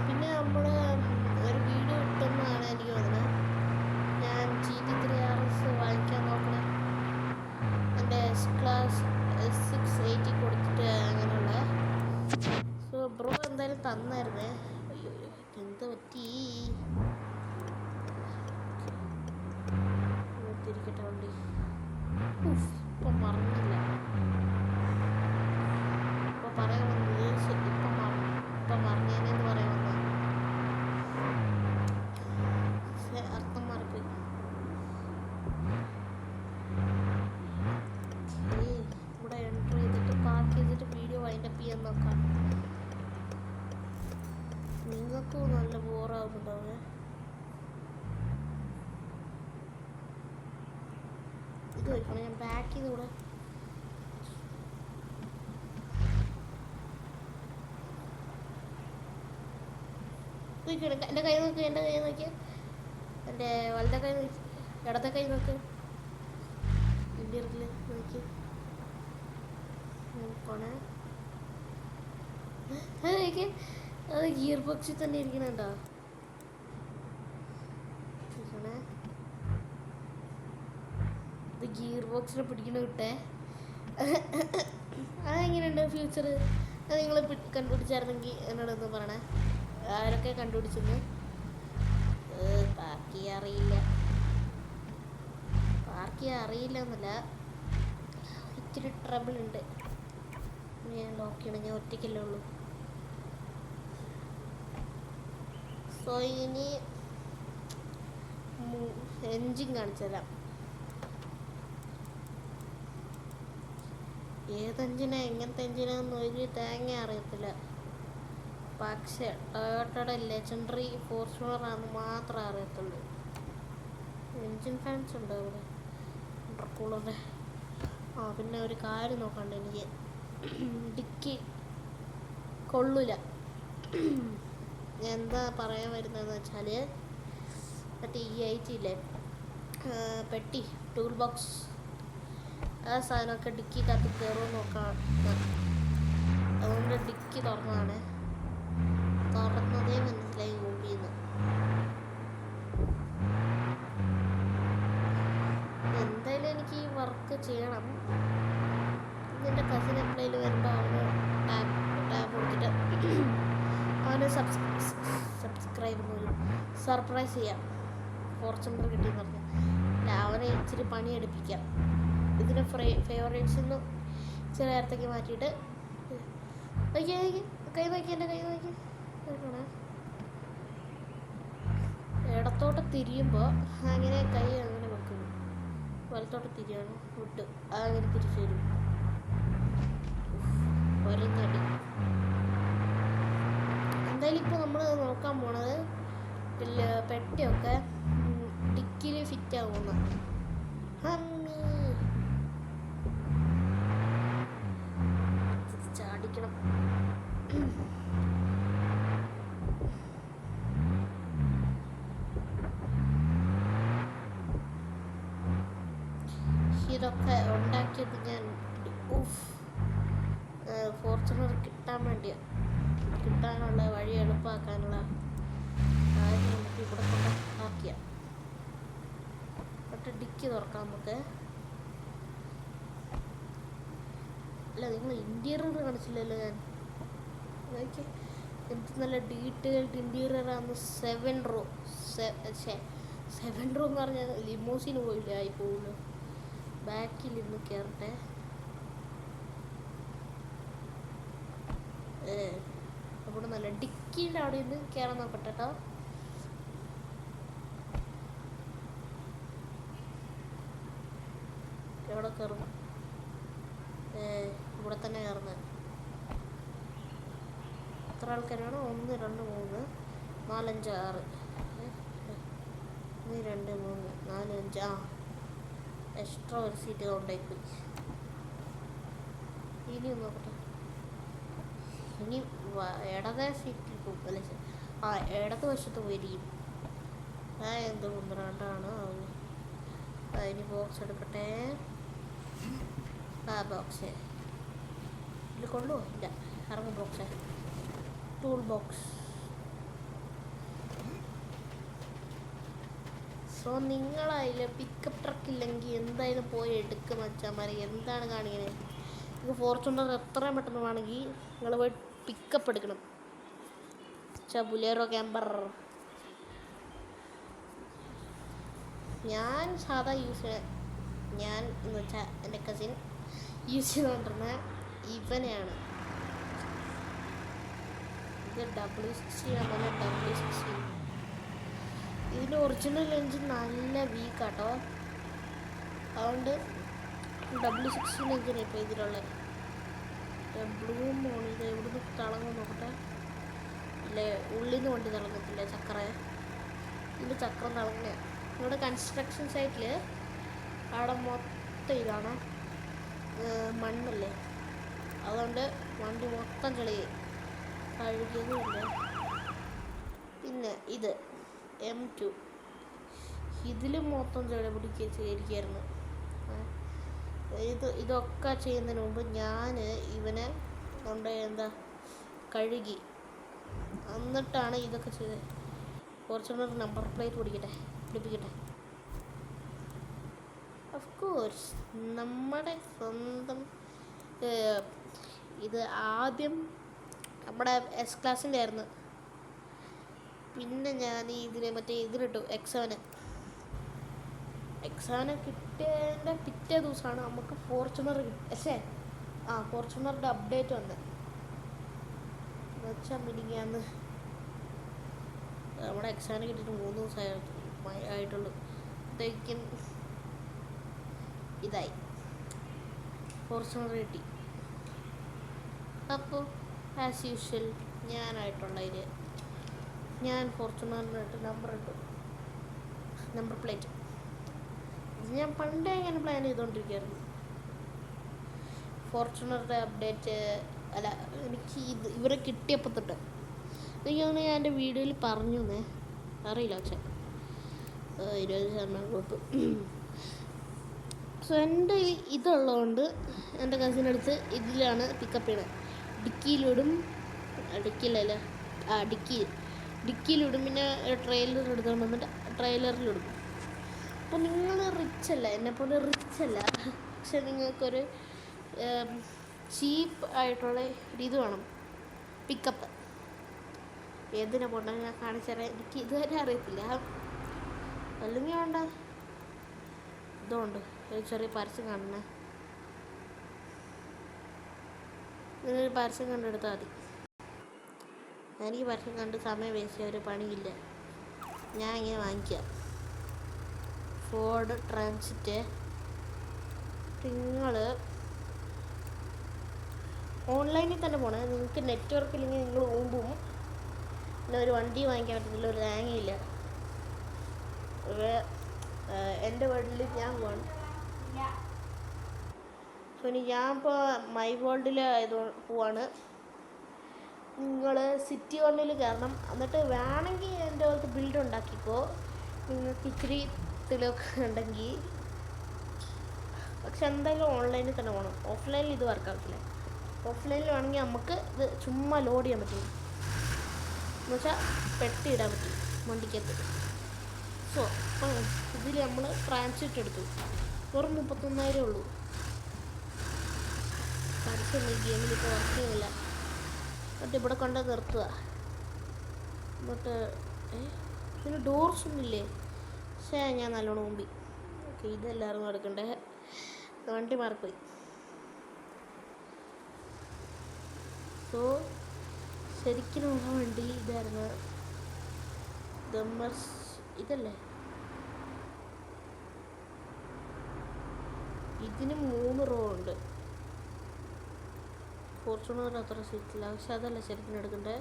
പിന്നെ നമ്മൾ ഒരു വീഡിയോ ഇട്ടെന്നാണ് എനിക്ക് തോന്നുന്നത്. ഞാൻ GT3 RS വാങ്ങിക്കാൻ നോക്കണേ. എൻ്റെ S-Class S680 കൊടുത്തിട്ട് അങ്ങനെയുള്ള. സോ ബ്രോ എന്തായാലും തന്നായിരുന്നേ. അയ്യോ എന്ത് പറ്റി? തിരിക്കട്ടെ വണ്ടി. ഇപ്പം മറന്നില്ല. ഇപ്പം പറയാൻ വന്നത് ഇപ്പം മറന്നേനെന്ന് പറയാൻ വന്നത്. അർത്ഥം മാറിപ്പോയി. ഇവിടെ എൻട്രി ചെയ്തിട്ട് പാർക്ക് ചെയ്തിട്ട് വീഡിയോ വൈൻഡപ്പ് ചെയ്യാൻ നോക്കാം. നിങ്ങൾക്കും നല്ല ബോറാവുന്നുണ്ടാവേ. ഇത് വയ്ക്കണം, ഞാൻ ബാക്ക് ചെയ്ത് കൂടെ. എൻ്റെ കൈ നോക്കി, എൻ്റെ കൈ നോക്കി, എൻ്റെ വലത്തെ കൈ നോക്കി, ഇടത്തെ കൈ നോക്ക്, ഇന്ത്യയിൽ നോക്കി നോക്കണേ. അത് നോക്കി, അത് ഗിയർ ബോക്സിൽ തന്നെ ഇരിക്കണുണ്ടോ? ഇരിക്കണേ, ഇത് ഗിയർ ബോക്സിനെ പിടിക്കണ കിട്ടേ. അതെങ്ങനെയുണ്ട് ഫ്യൂച്ചർ? അത് നിങ്ങൾ കണ്ടുപിടിച്ചായിരുന്നെങ്കിൽ എന്നോടൊന്ന് പറയണേ. ആരൊക്കെ കണ്ടുപിടിച്ചെന്ന്? പാർക്ക് ചെയ്യാൻ അറിയില്ല, പാർക്ക് ചെയ്യാൻ അറിയില്ല എന്നല്ല, ഇച്ചിരി ട്രബിൾ ഉണ്ട്. ഞാൻ ലോക്ക് ചെയ്യണം, ഞാൻ ഒറ്റയ്ക്കല്ലേ ഉള്ളൂ. സോ ഇനി എൻജിൻ കാണിച്ചുതരാം. ഏത് എൻജിനാ, എങ്ങനത്തെ എൻജിനാന്ന് ഒരു തേങ്ങ അറിയത്തില്ല. പക്ഷേ ടൊയോട്ടയുടെ ലെജൻഡറി ഫോർച്യൂണറാണെന്ന് മാത്രമേ അറിയത്തുള്ളൂ. എൻജിൻ ഫാൻസ് ഉണ്ട് ഇവിടെ, ഇന്റർകൂളറിൻ്റെ. പിന്നെ ഒരു കാര്യം നോക്കണ്ട, എനിക്ക് ഡിക്കി കൊള്ളൂല. എന്താ പറയാൻ വരുന്നതെന്ന് വെച്ചാൽ, മറ്റേ ഈ ഐറ്റില്ലേ പെട്ടി, ടൂൾ ബോക്സ്, ആ സാധനമൊക്കെ ഡിക്കിക്കകത്ത് കയറുമെന്ന് നോക്കാം. അതുകൊണ്ട് ഡിക്കി തുറന്നതാണ്. തുറന്നതേ മനസ്സിലായി മൂവിന്ന്. എന്തായാലും എനിക്ക് ഈ വർക്ക് ചെയ്യണം. എൻ്റെ കസിൻ എപ്പോഴേലും വരുമ്പോൾ അവന് ടാബ് കൊടുത്തിട്ട് അവന് സബ്സ്ക്രൈബ് സർപ്രൈസ് ചെയ്യാം. ഫോർച്യൂണർ കിട്ടിയെന്ന് പറഞ്ഞു അവനെ ഇച്ചിരി പണി എടുപ്പിക്കാം. ഇതിന് ഫേവറേറ്റ്സിൽ നിന്ന് ചില നേരത്തേക്ക് മാറ്റിയിട്ട് കൈ നോക്കി, എൻ്റെ കൈ നോക്കി ഇടത്തോട്ട് തിരിയുമ്പോൾ അങ്ങനെ കൈ അങ്ങനെ വെക്കുന്നു. വലത്തോട്ട് തിരിയാണ് വിട്ട് അങ്ങനെ തിരിച്ചു വരും. ഒരഞ്ഞടി. എന്തായാലും ഇപ്പോൾ നമ്മൾ നോക്കാൻ പോണത് പെട്ടിയൊക്കെ ഡിക്കിൽ ഫിറ്റ് ആകുന്ന. ചാടിക്കണം. ഇതൊക്കെ ഉണ്ടാക്കിയത് ഞാൻ ഫോർച്യൂണർ കിട്ടാനുള്ള വഴി എളുപ്പമാക്കാനുള്ള കാര്യം നമുക്ക് ഇവിടെ കൊണ്ട് ആക്കിയ. എന്നിട്ട് ഡിക്കി തുറക്കാം നമുക്ക്. അല്ല, നിങ്ങൾ ഇന്റീരിയർ കാണിച്ചില്ലല്ലോ ഞാൻ. നോക്കി എന്ത് നല്ല ഡീറ്റെയിൽഡ് ഇന്റീരിയറാണ്. 7 റോ എന്ന് പറഞ്ഞാൽ ലിമോസിന് പോയില്ല ആയി പോകുന്നു. ബാക്കിൽ ഇന്ന് കയറട്ടെ. അവിടെ നല്ല ഡിക്കിൻ്റെ അവിടെ നിന്ന് കയറാൻ നോക്കട്ടെ കേട്ടോ. എവിടെ കയറും? ഇവിടെ തന്നെ കയറുന്നത്. എത്ര ആൾക്കാരാണ്? 1 2 3 4 5 6 1 2 3 4 5 എക്സ്ട്രാ ഒരു സീറ്റ് കൊണ്ടേക്ക്. ഇനി നോക്കട്ടെ. ഇനി ഇടതേ സീറ്റിൽ പോകും അല്ലേ? ആ ഇടത് വശത്ത് പോയിരിക്കും. എന്ത് കുന്ത്രണ്ടാണ് അതിന്. ബോക്സ് എടുക്കട്ടെ. ബോക്സ് ഇതിൽ കൊള്ളു. ഇല്ല, ഇറങ്ങും ബോക്സ്. Tool box. സോ നിങ്ങളതിൽ പിക്കപ്പ് ട്രക്ക് ഇല്ലെങ്കിൽ എന്തായാലും പോയി എടുക്കും മച്ചാന്മാരെ. എന്താണ് കാണിക്കുന്നത്? നിങ്ങൾക്ക് ഫോർച്യൂണർ എത്രയും പെട്ടെന്ന് വേണമെങ്കിൽ നിങ്ങൾ പോയി പിക്കപ്പ് എടുക്കണം. ബുലേറോ ക്യാമ്പർ ഞാൻ സാധാ ഞാൻ എന്ന് വെച്ചാൽ എൻ്റെ കസിൻ യൂസ് ചെയ്തുകൊണ്ടിരുന്ന ഇവനെയാണ്. ഇത് W60 ആണ്. W60 ഇതിൻ്റെ ഒറിജിനൽ എൻജിൻ നല്ല വീക്കാട്ടോ. അതുകൊണ്ട് W60 എൻജിൻ ഇപ്പോൾ ഇതിലുള്ളത്. ബ്ലൂ മോൺ ഇത് എവിടുന്ന് തിളങ്ങും നോക്കട്ടെ. ഇല്ലേ, ഉള്ളിൽ നിന്ന് വണ്ടി തിളങ്ങത്തില്ല. ഇതിൻ്റെ ചക്രം തിളങ്ങുക. ഇവിടെ കൺസ്ട്രക്ഷൻ സൈറ്റിൽ അവിടെ മൊത്തം ഇതാണ് മണ്ണല്ലേ. അതുകൊണ്ട് വണ്ടി മൊത്തം ചെളി കഴുകിയതുമില്ല. പിന്നെ ഇത് M2 ഇതിൽ മൊത്തം ചെളി പിടിച്ചിരിക്കുകയായിരുന്നു. ഇതൊക്കെ ചെയ്യുന്നതിന് മുമ്പ് ഞാൻ ഇവനെ കൊണ്ട് കഴുകി എന്നിട്ടാണ് ഇതൊക്കെ ചെയ്തത്. ഫോർച്യൂണർ നമ്പർ പ്ലേറ്റ് പിടിപ്പിക്കട്ടെ. ഓഫ് കോഴ്സ് നമ്മുടെ സ്വന്തം ഇത് ആദ്യം നമ്മുടെ S ക്ലാസ്സിൻ്റെ ആയിരുന്നു. പിന്നെ ഞാൻ ഇതിലിട്ടു എക്സാന് കിട്ടിയതിൻ്റെ പിറ്റേ ദിവസമാണ് നമുക്ക് ഫോർച്യൂണർ ഫോർച്യൂണറിൻ്റെ അപ്ഡേറ്റ് വന്നത്. എന്നുവെച്ചാൽ മിനിങ്ങാന്ന് നമ്മുടെ എക്സാമിന് കിട്ടിയിട്ട് 3 ദിവസമായി ആയിട്ടുള്ളൂ. അപ്പോഴേക്കും ഇതായി ഫോർച്യൂണർ കിട്ടി. അപ്പോൾ ആസ് യൂഷ്വൽ ഞാനായിട്ടുള്ളതിൽ ഞാൻ ഫോർച്യൂണറിനിട്ട് നമ്പർ പ്ലേറ്റ് ഞാൻ പണ്ടേ ഇങ്ങനെ പ്ലാൻ ചെയ്തുകൊണ്ടിരിക്കുകയായിരുന്നു. ഫോർച്യൂണറുടെ അപ്ഡേറ്റ് അല്ല, എനിക്ക് ഇവരെ കിട്ടിയപ്പോൾ തൊട്ട് എനിക്കൊന്ന് ഞാൻ എൻ്റെ വീഡിയോയിൽ പറഞ്ഞു അറിയില്ല. പക്ഷേ 20% കൊടുത്തു. സോ എൻ്റെ ഇതുള്ളതുകൊണ്ട് എൻ്റെ കസിനടുത്ത് ഇതിലാണ് പിക്കപ്പ് ചെയ്യണത്. ഡിക്കിയിലിടും. പിന്നെ ട്രെയിലർ എടുത്തുകൊണ്ട് വന്നിട്ട് ട്രെയിലറിലിടും. അപ്പോൾ നിങ്ങൾ റിച്ചല്ല, എന്നെപ്പോലെ റിച്ചല്ല. പക്ഷെ നിങ്ങൾക്കൊരു ചീപ്പ് ആയിട്ടുള്ള ഇത് വേണം പിക്കപ്പ്. ഏതിനെ പോകണ്ട ഞാൻ കാണിച്ചുതരാം. എനിക്ക് ഇതുവരെ അറിയത്തില്ല. അല്ലെങ്കിൽ വേണ്ട ഇതുകൊണ്ട് ഒരു ചെറിയ പരസ്യം കാണണേ. ഇങ്ങനൊരു പരസ്യം കണ്ടെടുത്താൽ മതി. എനിക്ക് പരസ്യം കണ്ട് സമയം വേസ്റ്റ് ചെയ്യാൻ ഒരു പണിയില്ല. ഞാൻ ഇങ്ങനെ വാങ്ങിക്കാം. Ford transit. നിങ്ങൾ ഓൺലൈനിൽ തന്നെ പോകണേ. നിങ്ങൾക്ക് നെറ്റ്വർക്ക് ഇല്ലെങ്കിൽ നിങ്ങൾ മുമ്പും പിന്നെ ഒരു വണ്ടി വാങ്ങിക്കാൻ പറ്റത്തില്ല, ഒരു തേങ്ങയില്ല. എൻ്റെ വീട്ടിൽ ഞാൻ പോവാണ്. സോ ഇനി ഞാൻ ഇപ്പോൾ മൈ വേൾഡിൽ പോവാണ്. നിങ്ങൾ സിറ്റി വണ്ണിൽ കയറണം. എന്നിട്ട് വേണമെങ്കിൽ എൻ്റെ പോലത്തെ ബിൽഡ് ഉണ്ടാക്കിക്കോ. നിങ്ങൾക്ക് ഇച്ചിരി തെളിവൊക്കെ ഉണ്ടെങ്കിൽ. പക്ഷെ എന്തായാലും ഓൺലൈനിൽ തന്നെ പോകണം. ഓഫ്ലൈനിൽ ഇത് വർക്കാവത്തില്ല. ഓഫ്ലൈനിൽ വേണമെങ്കിൽ നമുക്ക് ഇത് ചുമ്മാ ലോഡ് ചെയ്യാൻ പറ്റും. എന്നുവെച്ചാൽ പെട്ടി ഇടാൻ പറ്റും വണ്ടിക്കകത്ത്. സോ ഇതിൽ നമ്മൾ ട്രാൻസിറ്റ് എടുത്തു. വെറും 39,000 ഉള്ളൂ. പരസ്യം ഗെയിമിൽ ഇപ്പോൾ വർക്ക് ചെയ്യുന്നില്ല. എന്നിട്ട് ഇവിടെ കൊണ്ട് നിർത്തുക. എന്നിട്ട് ഇതിന് ഡോർസ് ഒന്നുമില്ലേ? പക്ഷേ ഞാൻ നല്ലോണം മുമ്പി. ഓക്കെ, ഇതെല്ലാവരും എടുക്കണ്ടേ. വണ്ടി മാറിപ്പോയി. സോ ശരിക്കും വണ്ടി ഇതായിരുന്നു. ഇതല്ലേ, ഇതിന് 3 റോ ഉണ്ട്. ഫോർച്യൂണർ അത്ര സീറ്റില്ല. പക്ഷെ അതല്ല ശരിക്കും എടുക്കണ്ടേ.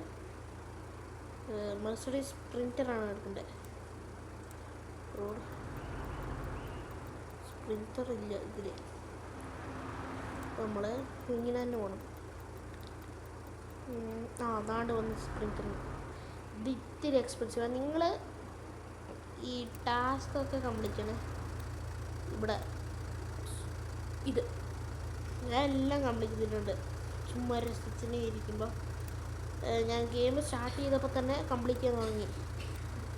മെർസിഡീസ് സ്പ്രിൻറ്ററാണ് എടുക്കണ്ടേ. സ്പ്രിൻറ്റർ ഇല്ല ഇതിൽ. നമ്മൾ ഇങ്ങനെ തന്നെ പോകണം. അതാണ്ട് വന്ന് സ്പ്രിൻറ്ററിന് ഇത് ഇത്തിരി എക്സ്പെൻസീവാണ്. നിങ്ങൾ ഈ ടാസ്കൊക്കെ കംപ്ലീറ്റ് ചെയ്യണേ. ഇവിടെ ഇത് ഞാൻ എല്ലാം കംപ്ലീറ്റ് ചെയ്തിട്ടുണ്ട്. ചുമ്മാ രസിച്ചിനെ ഇരിക്കുമ്പോൾ ഞാൻ ഗെയിം സ്റ്റാർട്ട് ചെയ്തപ്പോൾ തന്നെ കംപ്ലീറ്റ് ചെയ്യാൻ തുടങ്ങി.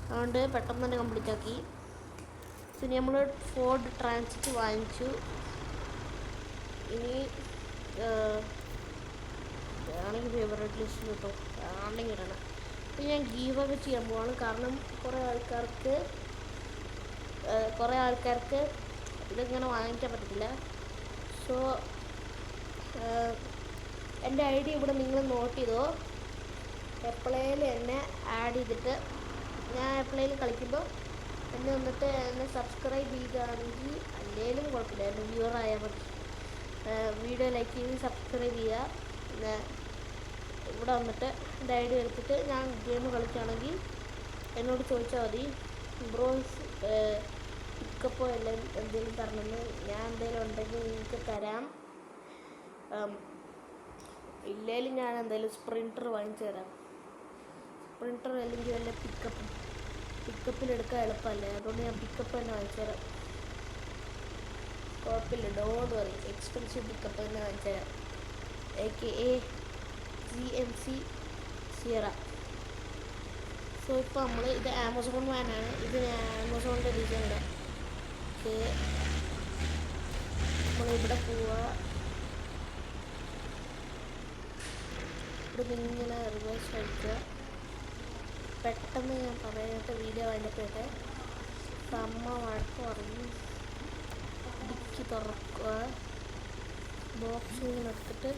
അതുകൊണ്ട് പെട്ടെന്ന് തന്നെ കംപ്ലീറ്റ് ആക്കി. പിന്നെ നമ്മൾ ഫോർഡ് ട്രാൻസിറ്റ് വാങ്ങിച്ചു. ഇനി ആണെങ്കിൽ ഫേവറേറ്റ് ലിസ്റ്റിൽ കിട്ടും, ആണെങ്കിൽ ഇടണം. പിന്നെ ഞാൻ ഗീവ് അവേ ചെയ്യാൻ പോവാണ്. കാരണം കുറേ ആൾക്കാർക്ക് ഇതിങ്ങനെ വാങ്ങിക്കാൻ പറ്റത്തില്ല. സോ എൻ്റെ ഐ ഡി ഇവിടെ നിങ്ങൾ നോട്ട് ചെയ്തോ. എപ്പോഴേലും എന്നെ ആഡ് ചെയ്തിട്ട് ഞാൻ എപ്പോഴേലും കളിക്കുമ്പോൾ എന്നെ സബ്സ്ക്രൈബ് ചെയ്യുകയാണെങ്കിൽ അല്ലേലും കുഴപ്പമില്ല, എന്നെ വ്യൂവർ ആയാൽ മതി. വീഡിയോ ലൈക്ക് ചെയ്ത് സബ്സ്ക്രൈബ് ചെയ്യുക. പിന്നെ ഇവിടെ വന്നിട്ട് എൻ്റെ ഐ ഡി എടുത്തിട്ട് ഞാൻ ഗെയിം കളിക്കുകയാണെങ്കിൽ എന്നോട് ചോദിച്ചാൽ മതി, ബ്രോ പിക്കപ്പോ എല്ലാം എന്തെങ്കിലും തരണമെന്ന്. ഞാൻ എന്തെങ്കിലും ഉണ്ടെങ്കിൽ നിങ്ങൾക്ക് തരാം. ഇല്ലെങ്കിലും ഞാൻ എന്തായാലും സ്പ്രിൻറ്റർ വാങ്ങിച്ചു തരാം. സ്പ്രിൻറ്റർ അല്ലെങ്കിൽ വല്ല പിക്കപ്പിലെടുക്കാൻ എളുപ്പമല്ലേ, അതുകൊണ്ട് ഞാൻ പിക്കപ്പ് തന്നെ വാങ്ങിച്ചു തരാം. കുഴപ്പമില്ല, ഡോണ്ട് വറി. എക്സ്പെൻസീവ് പിക്കപ്പ് തന്നെ വാങ്ങിച്ചു തരാം. AKA GMC Sierra. സോ ഇപ്പോൾ നമ്മൾ ഇത് ആമസോൺ വാനാണ്. ഇത് ആമസോണിൻ്റെ ഡിസൈനിടെ. ഓക്കെ, നമ്മളിവിടെ പോവുക. ഇവിടെ ഇങ്ങനെ റിവേഴ്സ് കഴിക്കുക. പെട്ടെന്ന് ഞാൻ പറയാനായിട്ട് വീഡിയോ വൈൻഡപ്പ് അമ്മ വഴക്ക് പറയും. ഡിക്കി തുറക്കുക, ബോക്സ് ഇങ്ങനെ എടുത്തിട്ട്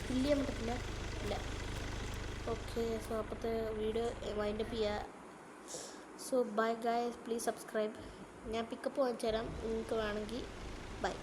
ഫില്ല് ചെയ്യാൻ പറ്റത്തില്ല. ഇല്ല. ഓക്കെ, സോ അപ്പോഴത്തെ വീഡിയോ വൈൻഡപ്പ് ചെയ്യുക. So bye guys, please subscribe. ഞാൻ പിക്കപ്പ് വാങ്ങിച്ചു തരാം നിങ്ങൾക്ക് വേണമെങ്കിൽ. ബൈ.